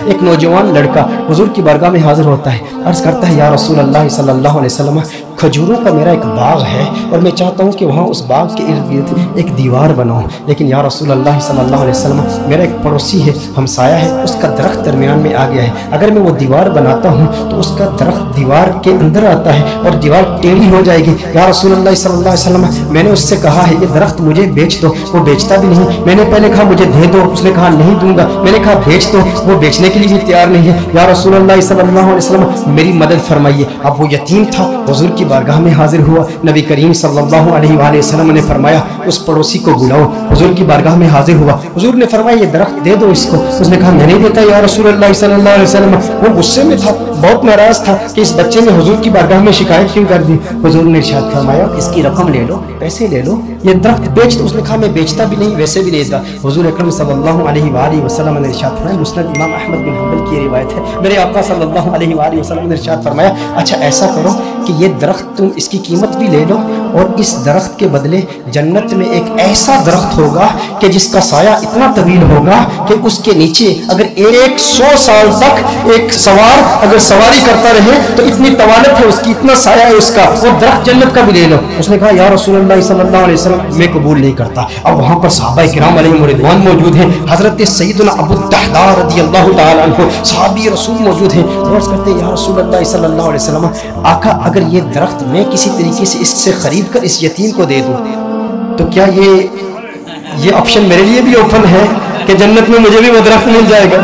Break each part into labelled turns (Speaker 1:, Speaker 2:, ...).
Speaker 1: ایک نوجوان لڑکا حضور کی بارگاہ میں حاضر ہوتا ہے، عرض کرتا ہے یا رسول اللہ صلی اللہ علیہ وسلم کھجوروں کا میرا ایک باغ ہے اور میں چاہتا ہوں کہ وہاں اس باغ کے ارد گرد ایک دیوار بناؤں، لیکن یا رسول اللہ صلی اللہ علیہ وسلم میرا ایک پڑوسی ہے، ہمسایہ ہے، اس کا درخت درمیان میں آ گیا ہے، اگر میں وہ دیوار بناتا ہوں تو اس کا درخت دیوار کے اندر آتا ہے اور دیوار ٹیڑھی ہو جائے گی، یا رسول اللہ صلی اللہ علیہ وسلم میں نے اس سے کہا ہے یہ درخت مجھے بیچ دو، وہ بیچتا بھی نہیں، میں نے پہلے کہا مجھے دے دو، اس نے کہا نہیں دوں گا، میں نے کہا بیچ دو، وہ بیچنے کے لیے بھی تیار نہیں ہے، یا رسول اللہ صلی اللہ علیہ وسلم میری مدد فرمائیے۔ اب وہ یتیم تھا، حضور کی بارگاہ میں حاضر ہوا، نبی کریم صلی اللہ علیہ وآلہ وسلم نے فرمایا اس پڑوسی کو بلاؤ، حضور کی بارگاہ میں حاضر ہوا، حضور نے فرمایا یہ درخت دے دو اس کو، اس نے کہا میں نہیں دیتا یا رسول اللہ صلی اللہ علیہ وسلم، وہ غصے میں تھا، بہت ناراض تھا کہ اس بچے نے حضور کی بارگاہ میں شکایت کیوں کر دی، حضور نے ارشاد فرمایا اس کی رقم لے لو، پیسے لے لو، یہ درخت بیچ دو، اس نے کہا میں بیچتا بھی نہیں ویسے بھی نہیں دیتا، حضور اکرم صلی اللہ علیہ وآلہ وسلم نے ارشاد فرمایا، مسند امام احمد بن حنبل کی روایت ہے، میرے آقا صلی اللہ علیہ وآلہ وسلم نے ارشاد فرمایا اچھا ایسا کرو کہ یہ درخت تم اس کی قیمت بھی لے لو اور اس درخت کے بدلے جنت میں ایک ایسا درخت ہوگا کہ جس کا سایہ اتنا طویل ہوگا کہ اس کے نیچے اگر 100 سال تک ایک سوار اگر سواری کرتا رہے تو اتنی طوالت ہے اس کی، اتنا سایہ ہے اس کا، وہ درخت جنت کا بھی لے لو، اس نے کہا یا رسول اللہ صلی اللہ علیہ وسلم میں قبول نہیں کرتا۔ اب وہاں پر صحابہ کرام علیہم رضوان موجود ہیں، حضرت سیدنا ابو الدحداء رضی اللہ تعالی عنہ صحابی رسول موجود ہیں، عرض کرتے ہیں یا رسول اللہ صلی اللہ علیہ وسلم آقا اگر یہ درخت میں کسی طریقے سے اس سے خرید کر اس یتیم کو دے دوں تو کیا یہ آپشن میرے لیے بھی اوپن ہے کہ جنت میں مجھے بھی وہ درخت مل جائے گا؟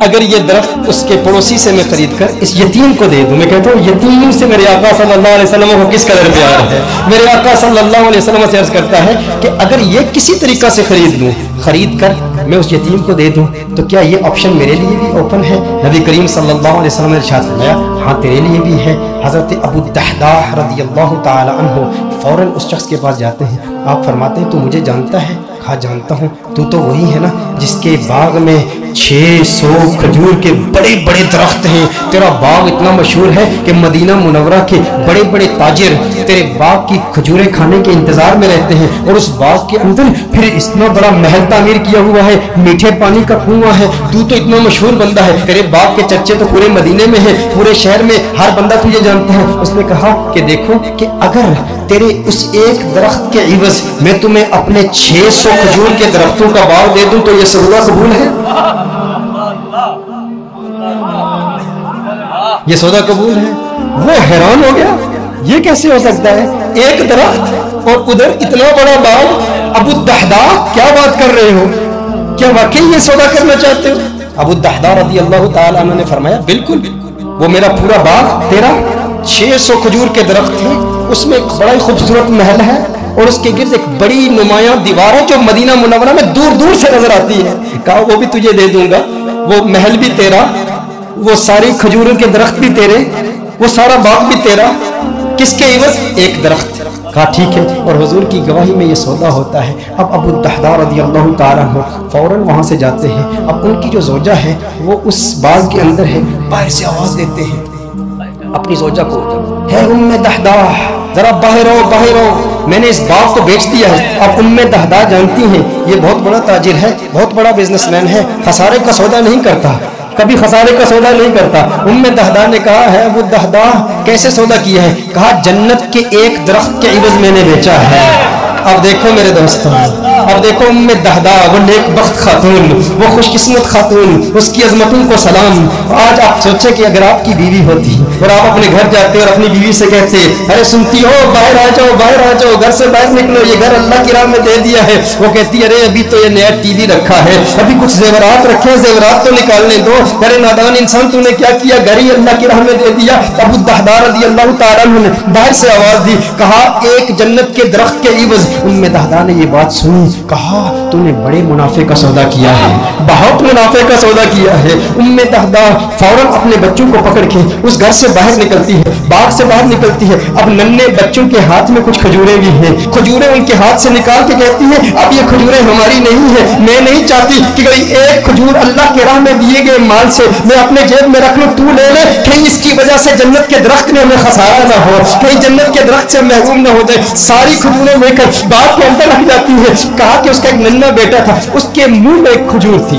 Speaker 1: اگر یہ درخت اس کے پڑوسی سے میں خرید کر اس یتیم کو دے دوں، میں کہتا ہوں یتیم سے میرے آقا صلی اللہ علیہ وسلم کو کس قدر پیار ہے، میرے آقا صلی اللہ علیہ وسلم سے عرض کرتا ہے کہ اگر یہ کسی طریقہ سے خرید لوں، خرید کر میں اس یتیم کو دے دوں تو کیا یہ آپشن میرے لیے بھی اوپن ہے؟ نبی کریم صلی اللہ علیہ وسلم نے ارشاد فرمایا ہاں تیرے لیے بھی ہے۔ حضرت ابو الدحداء رضی اللہ تعالی عنہ فوراً اس شخص کے پاس جاتے ہیں، آپ فرماتے ہیں تو مجھے جانتا ہے؟ کہا جانتا ہوں، تو وہی ہے نا جس کے باغ میں 600 کھجور کے بڑے بڑے درخت ہیں، تیرا باغ اتنا مشہور ہے کہ مدینہ منورہ کے بڑے بڑے تاجر تیرے باغ کی کھجوریں کھانے کے انتظار میں رہتے ہیں، اور اس باغ کے اندر پھر اتنا بڑا محل تعمیر کیا ہوا ہے، میٹھے پانی کا کنواں ہے، تو اتنا مشہور بندہ ہے، تیرے باغ کے چرچے تو پورے مدینے میں ہیں، پورے شہر میں ہر بندہ تجھے جانتا ہے۔ اس نے کہا کہ دیکھو کہ اگر تیرے اس ایک درخت کے عوض میں تمہیں اپنے 600 کھجور کے درختوں کا باغ دے دوں تو یہ سودا قبول ہے؟ یہ سودا قبول ہے؟ وہ حیران ہو گیا، یہ کیسے ہو سکتا ہے؟ ایک درخت اور ادھر اتنا بڑا باغ، ابو الدحداء کیا بات کر رہے ہو؟ کیا واقعی یہ سودا کرنا چاہتے ہو؟ ابو الدحداء رضی اللہ تعالیٰ عنہ نے فرمایا بالکل، وہ میرا پورا باغ تیرا 600 کھجور کے درخت ہیں، اس میں ایک بڑا ہی خوبصورت محل ہے اور اس کے گرد ایک بڑی نمایاں دیوار ہے جو مدینہ منورہ میں دور دور سے نظر آتی ہے، کہا وہ بھی تجھے دے دوں گا، وہ محل بھی تیرا، وہ ساری کھجوروں کے درخت بھی تیرے، وہ سارا باغ بھی تیرا، کس کے عوض؟ ایک درخت۔ کہا ٹھیک ہے، اور حضور کی گواہی میں یہ سودا ہوتا ہے۔ اب ابو الدحداء رضی اللہ تعالیٰ عنہ فوراً وہاں سے جاتے ہیں، اب ان کی جو زوجہ ہے وہ اس باغ کے اندر ہے، باہر سے آواز دیتے ہیں اپنی زوجہ کو، ہے ام دحداء ذرا باہر ہو باہر ہو، میں نے اس باغ کو بیچ دیا ہے۔ اب ام دحداء جانتی ہیں یہ بہت بڑا تاجر ہے، بہت بڑا بزنس مین ہے، خسارے کا سودا نہیں کرتا، کبھی خسارے کا سودا نہیں کرتا۔ ام دحداء نے کہا ہے ابو الدحداء کیسے سودا کیا ہے؟ کہا جنت کے ایک درخت کے عوض میں نے بیچا ہے۔ اب دیکھو میرے دوستوں، اب دیکھو ام دحداء وہ نیک بخت خاتون، وہ خوش قسمت خاتون، اس کی عظمتوں کو سلام۔ آج آپ سوچیں کہ اگر آپ کی بیوی ہوتی اور آپ اپنے گھر جاتے اور اپنی بیوی سے کہتے ارے سنتی ہو باہر آ جاؤ باہر آ جاؤ، گھر سے باہر نکلو، یہ گھر اللہ کی راہ میں دے دیا ہے، وہ کہتی ارے ابھی تو یہ نیا ٹی وی رکھا ہے، ابھی کچھ زیورات رکھے ہیں، زیورات تو نکالنے دو، ارے نادان انسان تو نے کیا کیا، گھر ہی اللہ کی راہ میں دے دیا۔ ابو الدحداء رضی اللہ تعالیٰ عنہ نے باہر سے آواز دی، کہا ایک جنت کے درخت کے عوض۔ ام دحداء نے یہ بات سنی، کہا تو نے بڑے منافع کا سودا کیا ہے، بہت منافع کا سودا کیا ہے۔ ام دحداء فوراً اپنے بچوں کو پکڑ کے اس گھر سے باہر نکلتی ہے، باغ سے باہر نکلتی ہے، اب ننھے بچوں کے ہاتھ میں کچھ کھجوریں بھی ہیں، کھجوریں ان کے ہاتھ سے نکال کے کہتی ہے اب یہ کھجوریں ہماری نہیں ہیں، میں نہیں چاہتی کہ کوئی ایک کھجور اللہ کے راہ میں دیے گئے مال سے میں اپنے جیب میں رکھ لوں، تو لے لے، کہیں اس کی وجہ سے جنت کے درخت میں ہمیں خسارہ نہ ہو، کہیں جنت کے درخت سے محروم نہ ہو جائے۔ ساری کھجوریں لے کر باغ کے اندر رکھ جاتی ہے۔ کہا کہ اس کا ایک ننھا بیٹا تھا، اس کے منہ میں ایک کھجور تھی،